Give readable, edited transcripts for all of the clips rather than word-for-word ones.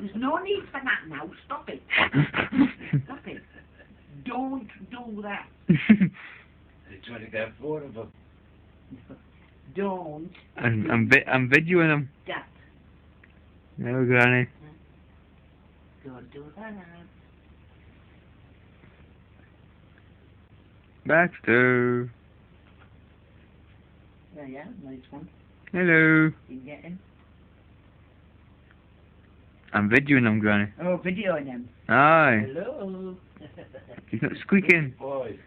There's no need for that now. Stop it. Stop it. Don't do that. They're trying to get four of them. Don't. I'm videoing him. That. No, Granny. Don't do that. Baxter. Yeah, nice one. Hello. You can get him. I'm videoing him, Granny. Oh, videoing him. Aye. Hello. He's not squeaking. Boy.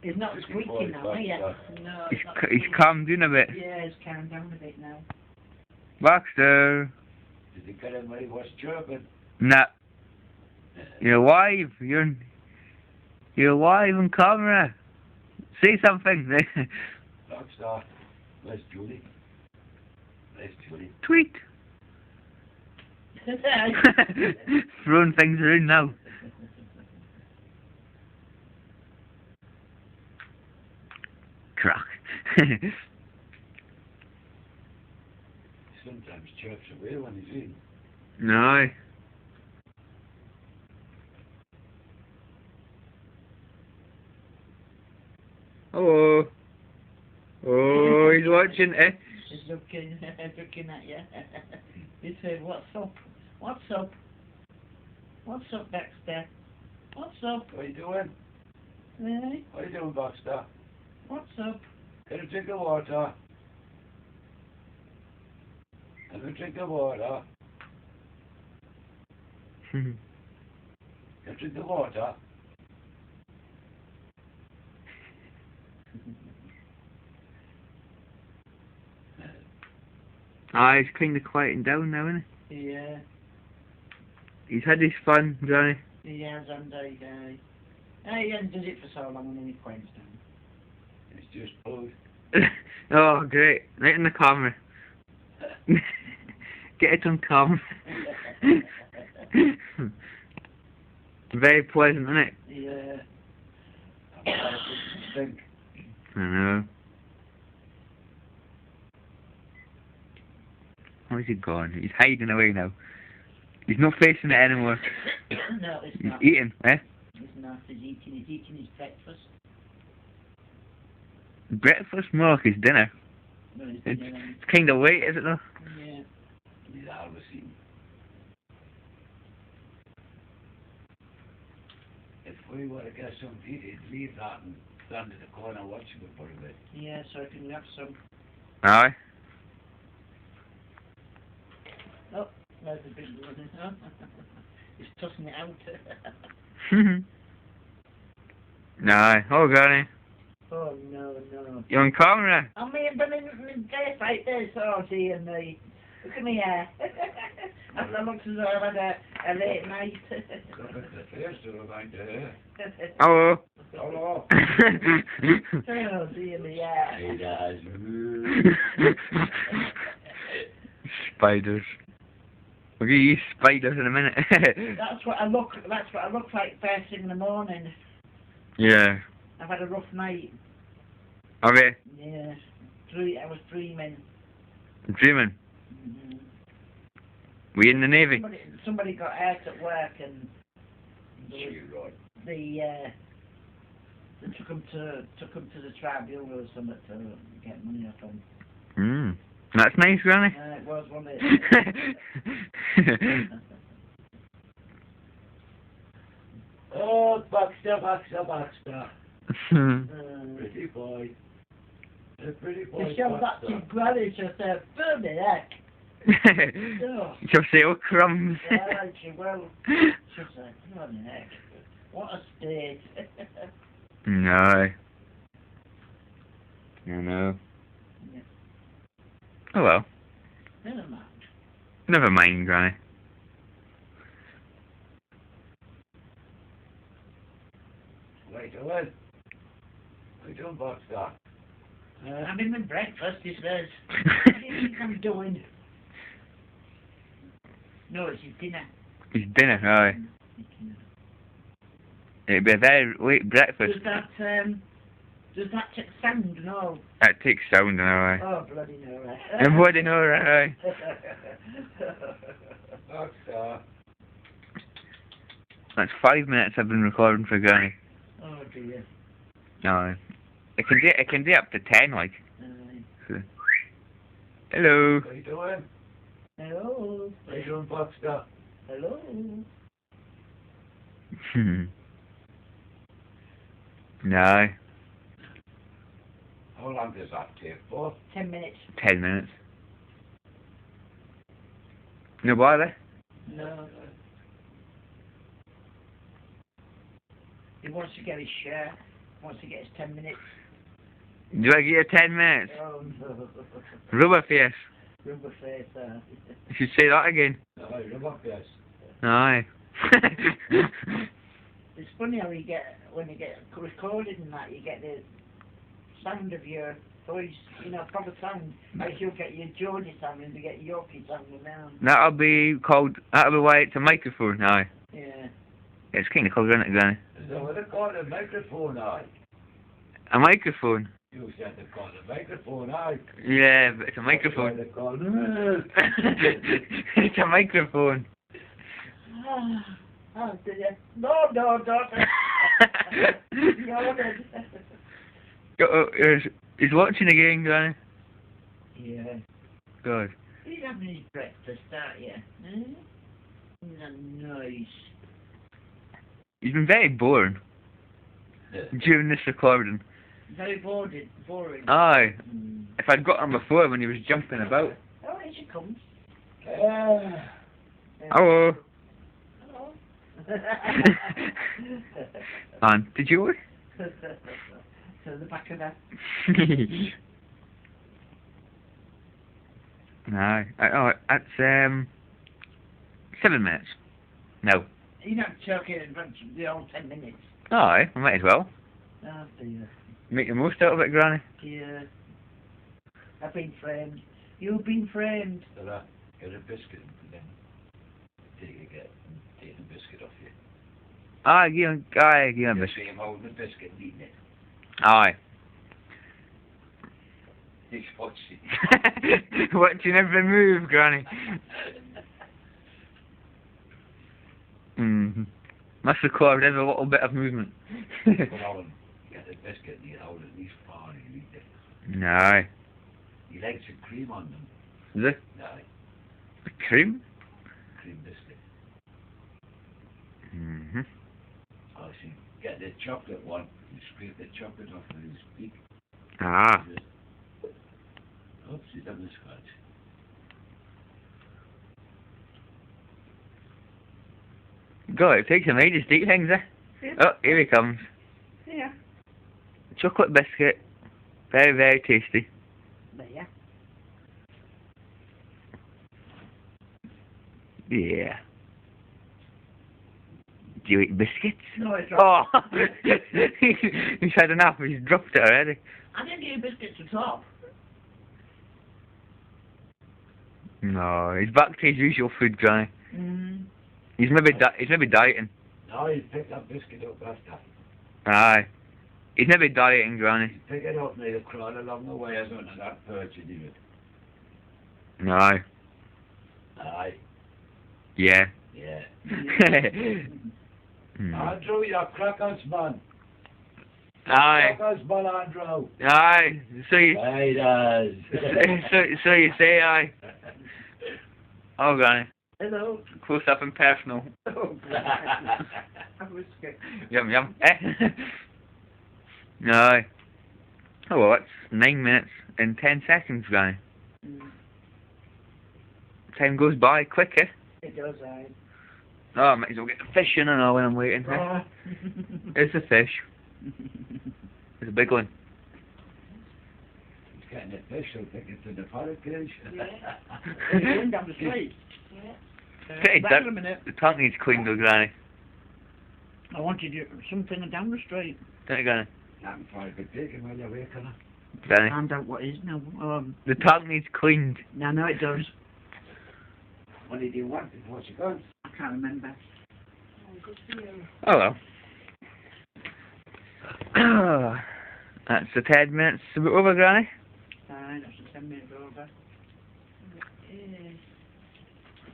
He's not squeaking now, are you? No, He's calmed down a bit. yeah, he's calmed down a bit now. Baxter. Did they get him when he was chirping? Nah. You're alive. You're alive on camera. Say something. Baxter. Where's Julie? Where's Julie? Tweet. Throwing things around now. Crack. Sometimes chirps away when he's eating. No. Hello. Oh, he's watching it. He's looking at you. He said, "What's up? What's up? What's up, Baxter? What's up? What are you doing? Eh? What are you doing, Baxter? What's up?" Get a drink of water. Have a drink of water. Get a drink of water. Ah, he's kind of quieting down now, isn't he? Yeah. He's had his fun, Johnny. He has, and he hasn't done it for so long, and then he quiets down. It's just food. Oh, great. Right in the camera. Get it on camera. Very pleasant, isn't it? Yeah. Stink. I know. Where's he gone? He's hiding away now. He's not facing it anymore. No, it's He's not. eating, eh? He's not. He's eating his breakfast. Breakfast, more like his dinner. No, he's It's, dinner. it's kind of late, is it though? Yeah. He's always eating. If we were to get some to eat, he'd leave that and stand in the corner watching it for a bit. Yeah, so I can have some. Aye. Oh, there's a big one. Huh? He's tossing it out. Aye. Oh, Granny. Oh, no. You're on camera. I mean, but in days like this, oh dear me. Look at me hair. After I looked as though I've had a late night. Hello. Hello. Oh dear me, yeah. Hey, guys. Spiders. We'll get you spiders in a minute. That's what I look like first thing in the morning. Yeah. I've had a rough night. Okay. Yeah. I was dreaming. Dreaming. Mm-hmm. We in the Navy? Somebody got hurt at work and they took him to the tribunal or something to get money off him. That's nice, Granny. It was one of it. Oh, Baxter. Pretty boy. A pretty boy. They showed that to Granny, she said, "Burn the heck." She'll say, "Oh, crumbs." Yeah, she will. She said, "Burn the heck. What a state." No. I know. Yeah. Oh well. Never mind. Never mind, Granny. What are you doing? What are you doing, Baxter? Having my breakfast, he says. What do you think I'm doing? No, it's his dinner. It's dinner, aye. It'd be a very late breakfast. Does that take sound? No. That takes sound, aye. Oh, bloody no, right. And bloody no, right? Baxter. That's 5 minutes I've been recording for Granny. Oh dear. No. It can do up to 10, like. Aye. Hello. What are you doing? Hello. What are you doing, Baxter? Hello. No. How long does that take for? 10 minutes. 10 minutes. No bother? No. He wants to get his share. Wants to get his 10 minutes. Do I get you 10 minutes? Oh no. Rubber face. Rubber face, You should say that again. No, rubber face. Aye. It's funny how when you get recorded and that, you get the sound of your voice, you know, proper sound. Like you'll get your Geordie sound and you get Yorkie sounding down. That'll be why it's a microphone, aye. Yeah. It's kind of called, isn't it, Granny? Is that what they call a microphone, aye? A microphone? You said they call it a microphone, aye? Yeah, but it's a microphone. That's what they call it. It's a microphone. Oh, dear. No, don't. He's watching again, Granny. Yeah. God. He's having his breakfast, aren't you? Hmm? Nice. He's been very boring during this recording. Very boring. Aye. Mm. If I'd got him before when he was jumping about. Oh, here she comes. Hello. Hello. And did you? To the back of that. No. That's 7 minutes. No. You're not talking in advance of the old 10 minutes. Aye, we might as well. Oh dear. Make the most out of it, Granny. Yeah. I've been framed. You've been framed. Get a biscuit and then take the biscuit off you. Aye, give him a You biscuit. see him holding the biscuit and eating it. Aye. He's watching. Watching every move, Granny. Must record every little bit of movement. Put on, get the biscuit and you hold it in his paw and you eat it. No. He likes some cream on them. Is it? No, Cream? cream biscuit. Oh, see, get the chocolate one, you scrape the chocolate off with his beak. Ah. Oops, he's done the scratch. God, it takes him ages to eat things, eh? Yeah. Oh, here he comes. Yeah. Chocolate biscuit. Very, very tasty. There. Yeah. Do you eat biscuits? No, it's Oh! He's had enough, he's dropped it already. I didn't get biscuits at all. No, he's back to his usual food, Granny. Mm. He's maybe dieting. No, he's picked that biscuit up after. Aye. He's maybe dieting, Granny. He's pick it up and he'll crawl along the way as under that perch and do it. Aye. Aye. Yeah. Yeah. Andrew, you're crackers, man. Aye. Crackers, man, Andrew. Aye. So you, Aye, does. so you say aye. Oh, Granny. Hello. Close up and personal. Oh, I was scared. Yum yum. No. Oh well, it's 9 minutes and 10 seconds, Granny. Mm. Time goes by quick, eh? It does, aye. Oh, I might as well get the fish in and all when I'm waiting. Eh? It's a fish. It's a big one. He's getting the fish, so take it to the paradise. Yeah. Going down the street. Yeah. Okay, Back in a minute. The tongue needs cleaned though, Granny. I wanted you something down the street. Don't you, Granny? I'm trying to take him while you're waking up. Granny. Find out what is now. The tongue needs cleaned. No, it does. What did you want before she goes? I can't remember. Oh well. That's the 10 minutes over, Granny. Aye, that's the 10 minutes over.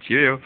Cheerio.